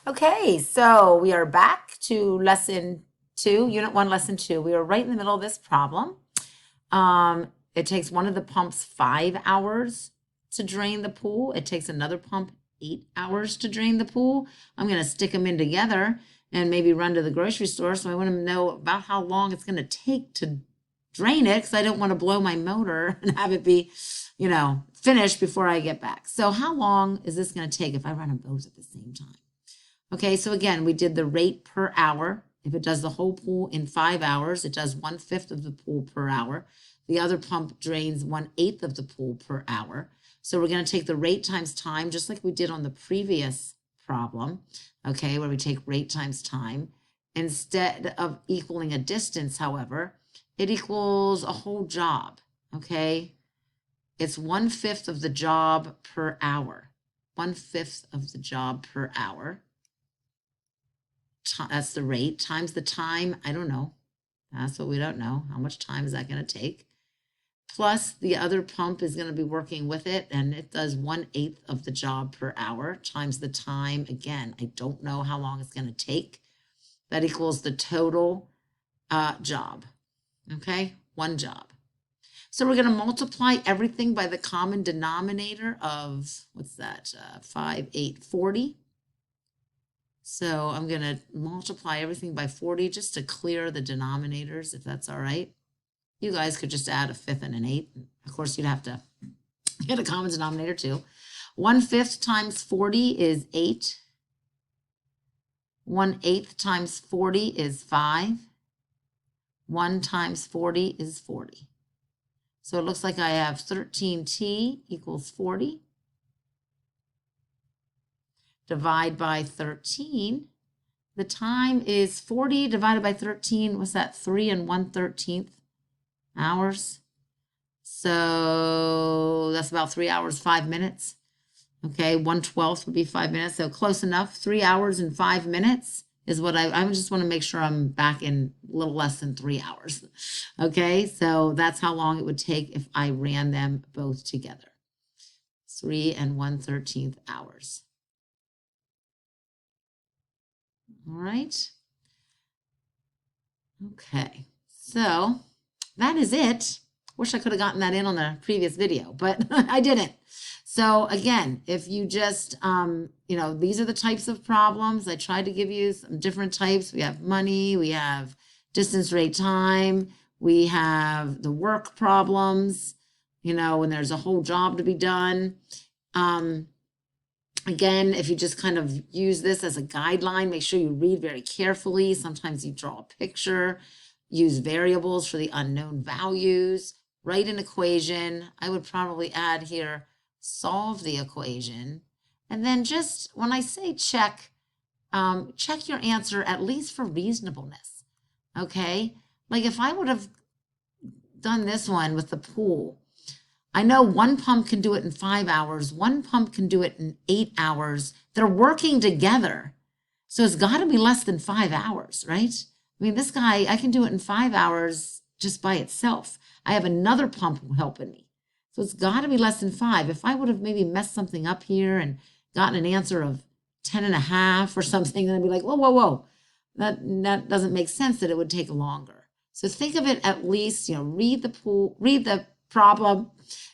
Okay, so we are back to lesson 2, unit 1, lesson 2. We are right in the middle of this problem. It takes one of the pumps 5 hours to drain the pool. It takes another pump 8 hours to drain the pool. I'm going to stick them in together and maybe run to the grocery store. So I want to know about how long it's going to take to drain it because I don't want to blow my motor and have it be, finished before I get back. So how long is this going to take if I run them both at the same time? Okay, so again, we did the rate per hour. If it does the whole pool in 5 hours, it does 1/5 of the pool per hour. The other pump drains 1/8 of the pool per hour. So we're going to take the rate times time, just like we did on the previous problem, okay, where we take rate times time. Instead of equaling a distance, however, it equals a whole job, okay? It's 1/5 of the job per hour. 1/5 of the job per hour. That's the rate times the time. I don't know. That's what we don't know. How much time is that going to take? Plus the other pump is going to be working with it, and it does 1/8 of the job per hour times the time. Again, I don't know how long it's going to take. That equals the total job. Okay, one job. So we're going to multiply everything by the common denominator of, what's that, 5, 8, 40. So I'm going to multiply everything by 40 just to clear the denominators, if that's all right. You guys could just add a 5th and an 8th. Of course, you'd have to get a common denominator too. 1/5 times 40 is 8. 1/8 times 40 is 5. 1 times 40 is 40. So it looks like I have 13t equals 40. Divide by 13. The time is 40 divided by 13. What's that? 3 1/13 hours. So that's about 3 hours, 5 minutes. Okay, 1/12 would be 5 minutes. So close enough. 3 hours and 5 minutes is what I just want to make sure I'm back in a little less than 3 hours. Okay, so that's how long it would take if I ran them both together. 3 1/13 hours. All right. Okay, so that is it. Wish I could have gotten that in on the previous video, but I didn't. So again, if you just, these are the types of problems. I tried to give you some different types. We have money, we have distance, rate, time, we have the work problems, when there's a whole job to be done. Again, if you just kind of use this as a guideline, make sure you read very carefully. Sometimes you draw a picture, use variables for the unknown values, write an equation. I would probably add here, solve the equation. And then just when I say check, check your answer at least for reasonableness. Okay? Like if I would have done this one with the pool, I know one pump can do it in 5 hours. One pump can do it in 8 hours. They're working together. So it's got to be less than 5 hours, right? I mean, this guy, I can do it in 5 hours just by itself. I have another pump helping me. So it's got to be less than 5. If I would have maybe messed something up here and gotten an answer of 10.5 or something, then I'd be like, whoa, whoa, whoa. That doesn't make sense that it would take longer. So think of it at least, read the problem,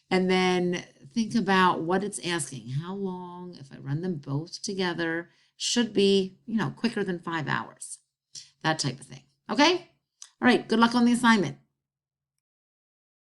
and then think about what it's asking. How long, if I run them both together, should be, quicker than 5 hours. That type of thing. Okay? All right, good luck on the assignment.